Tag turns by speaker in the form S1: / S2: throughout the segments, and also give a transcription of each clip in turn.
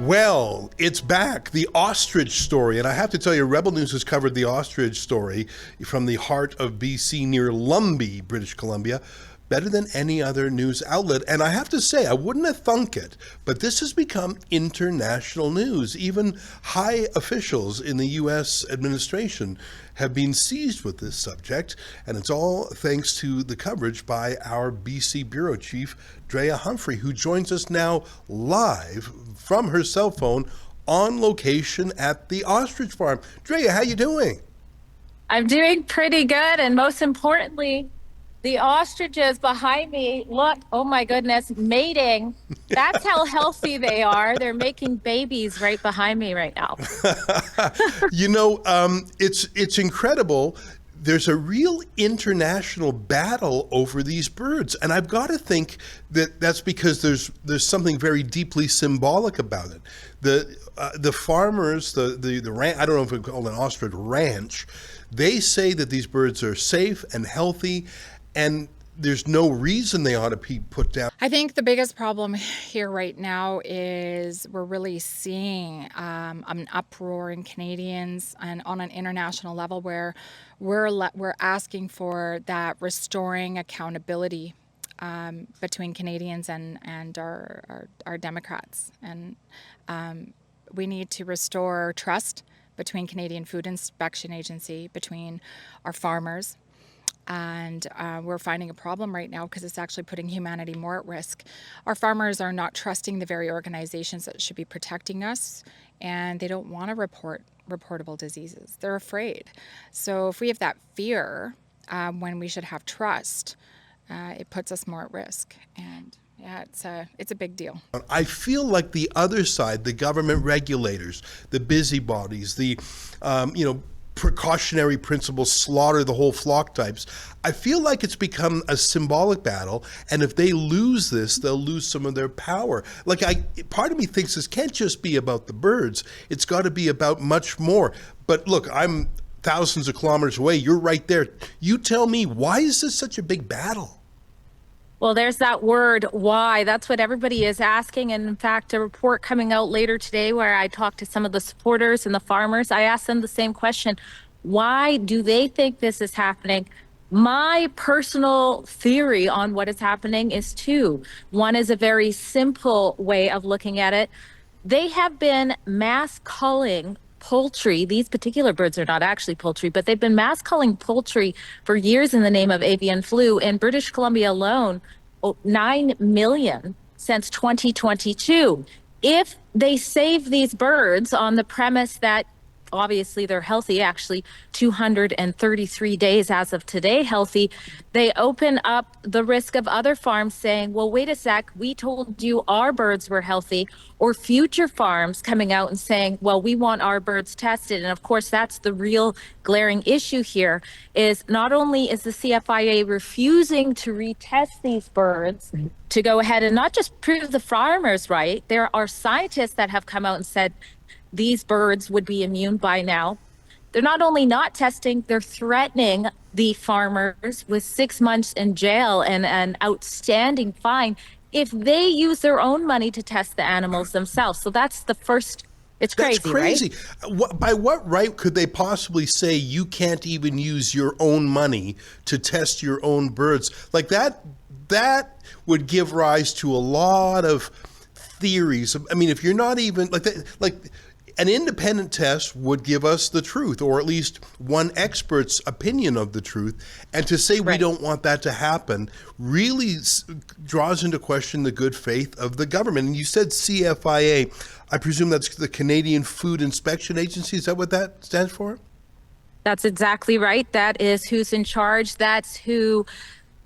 S1: Well, it's back, the ostrich story. And I have to tell you, Rebel News has covered the ostrich story from the heart of BC near Lumbee, British Columbia, better than any other news outlet. And I have to say, I wouldn't have thunk it, but this has become international news. Even high officials in the U.S. administration have been seized with this subject, and it's all thanks to the coverage by our BC Bureau Chief, Drea Humphrey, who joins us now live from her cell phone on location at the ostrich farm. Drea, how you doing?
S2: I'm doing pretty good, and most importantly, the ostriches behind me, look, oh my goodness, mating. That's how healthy they are. They're making babies right behind me right now.
S1: You know, it's incredible. There's a real international battle over these birds, and I've got to think that that's because there's something very deeply symbolic about it. The farmers, the I don't know if we call it an ostrich ranch, they say that these birds are safe and healthy, and there's no reason they ought to be put down.
S3: I think the biggest problem here right now is we're really seeing an uproar in Canadians and on an international level where we're asking for that restoring accountability between Canadians and our Democrats. And we need to restore trust between Canadian Food Inspection Agency, between our farmers. And we're finding a problem right now because it's actually putting humanity more at risk. Our farmers are not trusting the very organizations that should be protecting us, and they don't want to report reportable diseases. They're afraid. So if we have that fear when we should have trust, it puts us more at risk. And yeah, it's a big deal.
S1: I feel like the other side, the government regulators, the busybodies, the precautionary principles, slaughter the whole flock types. I feel like it's become a symbolic battle, and if they lose this, they'll lose some of their power. Part of me thinks this can't just be about the birds. It's got to be about much more. But look, I'm thousands of kilometers away. You're right there. You tell me, why is this such a big battle?
S2: Well, there's that word, why. That's what everybody is asking. And in fact, a report coming out later today where I talked to some of the supporters and the farmers, I asked them the same question. Why do they think this is happening? My personal theory on what is happening is two. One is a very simple way of looking at it. They have been mass culling poultry. These particular birds are not actually poultry, but they've been mass culling poultry for years in the name of avian flu. In British Columbia alone, 9 million since 2022. If they save these birds on the premise that obviously they're healthy, actually 233 days as of today healthy, they open up the risk of other farms saying, well, wait a sec, we told you our birds were healthy, or future farms coming out and saying, well, we want our birds tested. And of course, that's the real glaring issue here, is not only is the CFIA refusing to retest these birds to go ahead and not just prove the farmers right, there are scientists that have come out and said these birds would be immune by now. They're not only not testing, they're threatening the farmers with 6 months in jail and an outstanding fine if they use their own money to test the animals themselves. So that's the first. It's crazy.
S1: That's crazy.
S2: Right?
S1: By what right could they possibly say you can't even use your own money to test your own birds? Like that would give rise to a lot of theories. I mean, if you're not even an independent test would give us the truth, or at least one expert's opinion of the truth. And to say we don't want that to happen really draws into question the good faith of the government. And you said CFIA. I presume that's the Canadian Food Inspection Agency. Is that what that stands for?
S2: That's exactly right. That is who's in charge. That's who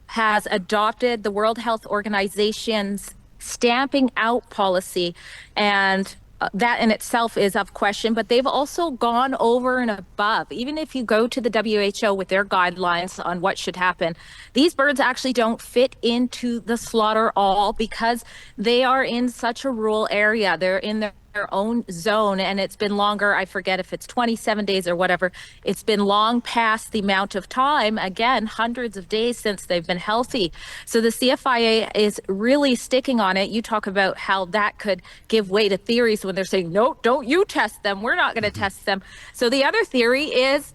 S2: has adopted the World Health Organization's stamping out policy. And that in itself is of question, but they've also gone over and above. Even if you go to the WHO with their guidelines on what should happen, these birds actually don't fit into the slaughter all because they are in such a rural area. They're in their their own zone, and it's been longer. I forget if it's 27 days or whatever. It's been long past the amount of time, again, hundreds of days since they've been healthy. So the CFIA is really sticking on it. You talk about how that could give way to theories when they're saying, no, don't you test them. We're not going to test them. So the other theory is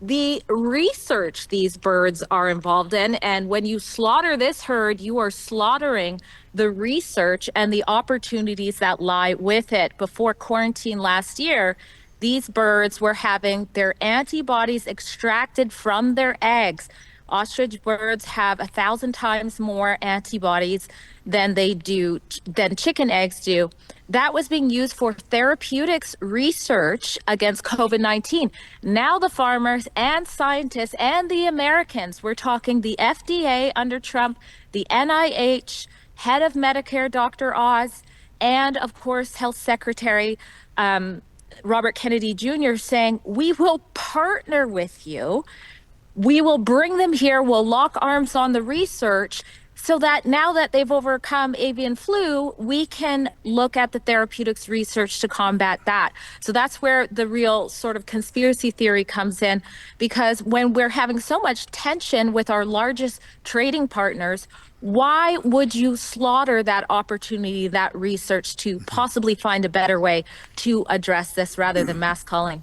S2: the research these birds are involved in. And when you slaughter this herd, you are slaughtering the research and the opportunities that lie with it. Before quarantine last year, these birds were having their antibodies extracted from their eggs. Ostrich birds have 1,000 times more antibodies than chicken eggs do. That was being used for therapeutics research against COVID-19. Now the farmers and scientists and the Americans, we're talking the FDA under Trump, the NIH, head of Medicare, Dr. Oz, and of course, Health Secretary Robert Kennedy Jr. saying, we will partner with you. We will bring them here. We'll lock arms on the research so that now that they've overcome avian flu, we can look at the therapeutics research to combat that. So that's where the real sort of conspiracy theory comes in, because when we're having so much tension with our largest trading partners, why would you slaughter that opportunity, that research to possibly find a better way to address this rather than mass culling?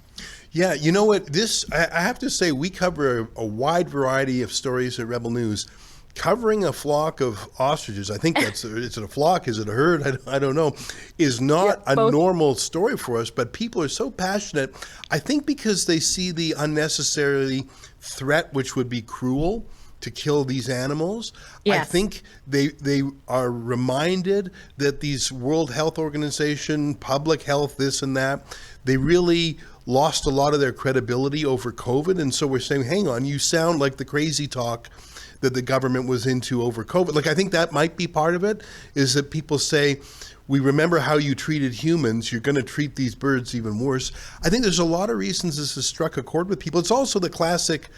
S1: Yeah, you know what? I have to say, we cover a wide variety of stories at Rebel News. Covering a flock of ostriches, I think is it a flock? Is it a herd? I don't know. Is not a normal story for us, but people are so passionate. I think because they see the unnecessary threat, which would be cruel, to kill these animals.
S2: Yes.
S1: I think they are reminded that these World Health Organization, public health, this and that, they really lost a lot of their credibility over COVID. And so we're saying, hang on, you sound like the crazy talk that the government was into over COVID. Like, I think that might be part of it, is that people say, we remember how you treated humans, you're going to treat these birds even worse. I think there's a lot of reasons this has struck a chord with people. It's also the classic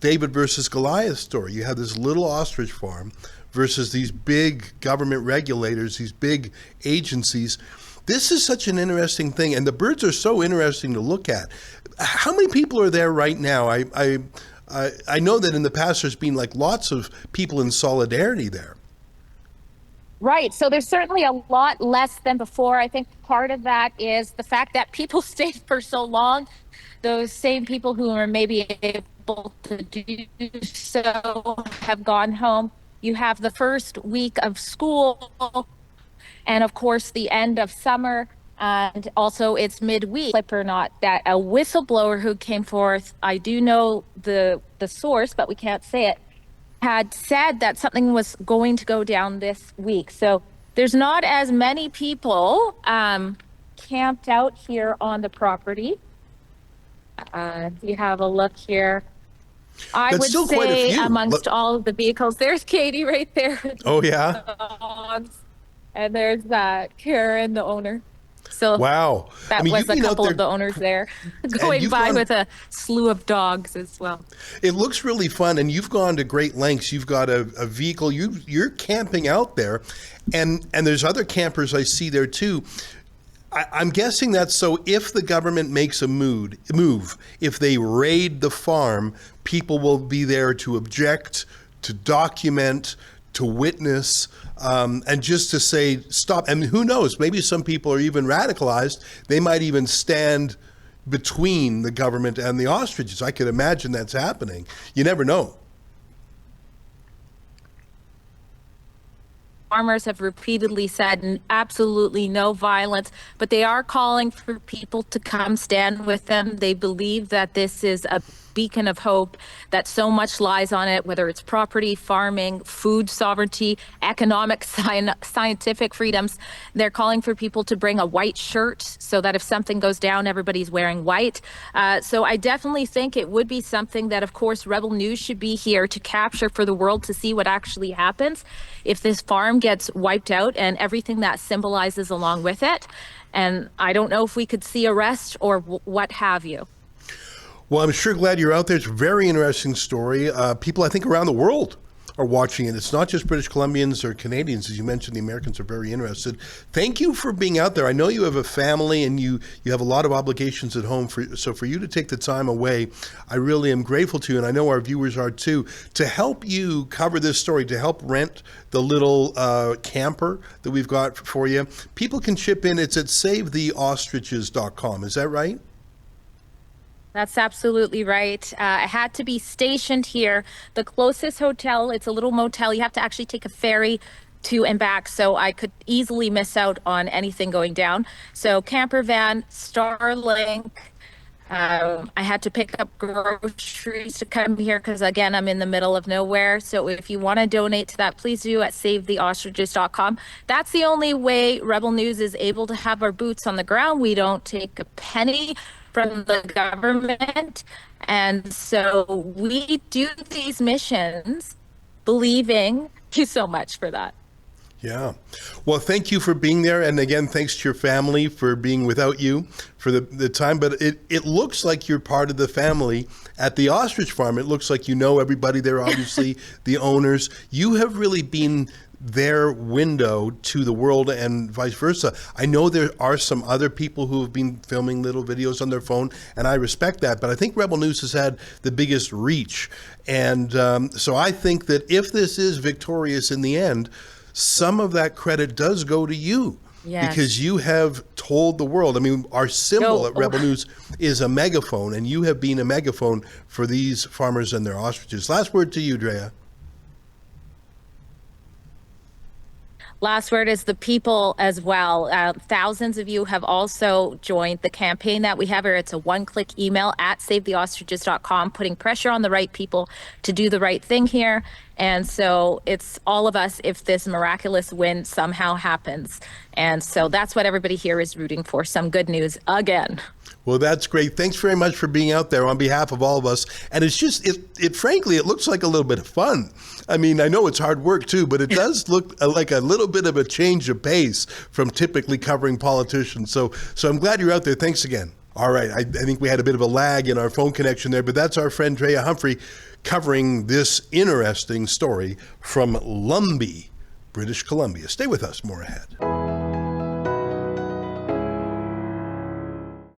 S1: David versus Goliath story. You have this little ostrich farm versus these big government regulators, these big agencies. This is such an interesting thing, and the birds are so interesting to look at. How many people are there right now? I know that in the past there's been like lots of people in solidarity there.
S2: Right. So there's certainly a lot less than before. I think part of that is the fact that people stayed for so long. Those same people who are maybe able to do so have gone home. You have the first week of school, and of course the end of summer, and also it's midweek. Flip or not, that a whistleblower who came forth, I do know the source, but we can't say it, had said that something was going to go down this week. So there's not as many people camped out here on the property. If you have a look here, I
S1: That's
S2: would
S1: still quite a
S2: say
S1: few.
S2: amongst all of the vehicles, there's Katie right there.
S1: Oh, yeah?
S2: Dogs. And there's Karen, the owner. So
S1: Wow.
S2: that was a couple of the owners there going by with a slew of dogs as well.
S1: It looks really fun, and you've gone to great lengths. You've got a vehicle. You're camping out there, and there's other campers I see there too. I'm guessing that's so if the government makes a move, if they raid the farm, people will be there to object, to document, to witness, and just to say, stop. And who knows, maybe some people are even radicalized. They might even stand between the government and the ostriches. I could imagine that's happening. You never know.
S2: Farmers have repeatedly said absolutely no violence, but they are calling for people to come stand with them. They believe that this is a beacon of hope, that so much lies on it, whether it's property, farming, food sovereignty, economic, scientific freedoms. They're calling for people to bring a white shirt so that if something goes down, everybody's wearing white. So I definitely think it would be something that, of course, Rebel News should be here to capture for the world to see what actually happens if this farm gets wiped out and everything that symbolizes along with it. And I don't know if we could see arrest or what have you.
S1: Well, I'm sure glad you're out there. It's a very interesting story. People, I think, around the world are watching it. It's not just British Columbians or Canadians. As you mentioned, the Americans are very interested. Thank you for being out there. I know you have a family and you have a lot of obligations at home. So for you to take the time away, I really am grateful to you, and I know our viewers are too, to help you cover this story, to help rent the little camper that we've got for you. People can chip in. It's at savetheostriches.com. Is that right?
S2: That's absolutely right. I had to be stationed here. The closest hotel, it's a little motel. You have to actually take a ferry to and back, so I could easily miss out on anything going down. So camper van, Starlink. I had to pick up groceries to come here because, again, I'm in the middle of nowhere. So if you want to donate to that, please do at savetheostriches.com. That's the only way Rebel News is able to have our boots on the ground. We don't take a penny from the government. And so we do these missions believing. Thank you so much for that.
S1: Yeah. Well, thank you for being there. And again, thanks to your family for being without you for the time. But it looks like you're part of the family at the ostrich farm. It looks like you know everybody there, obviously, the owners. You have really been their window to the world and vice versa. I know there are some other people who have been filming little videos on their phone, and I respect that, but I think Rebel News has had the biggest reach. And so I think that if this is victorious in the end, some of that credit does go to you. Yes. Because you have told the world. I mean, our symbol at Rebel News is a megaphone, and you have been a megaphone for these farmers and their ostriches. Last word to you, Drea.
S2: Last word is the people as well. Thousands of you have also joined the campaign that we have here. It's a one-click email at savetheostriches.com, putting pressure on the right people to do the right thing here. And so it's all of us if this miraculous win somehow happens. And so that's what everybody here is rooting for, some good news again.
S1: Well, that's great. Thanks very much for being out there on behalf of all of us. And it's just, frankly, it looks like a little bit of fun. I mean, I know it's hard work too, but it does look like a little bit of a change of pace from typically covering politicians. So I'm glad you're out there. Thanks again. All right. I think we had a bit of a lag in our phone connection there, but that's our friend Drea Humphrey covering this interesting story from Lumbee, British Columbia. Stay with us. More ahead.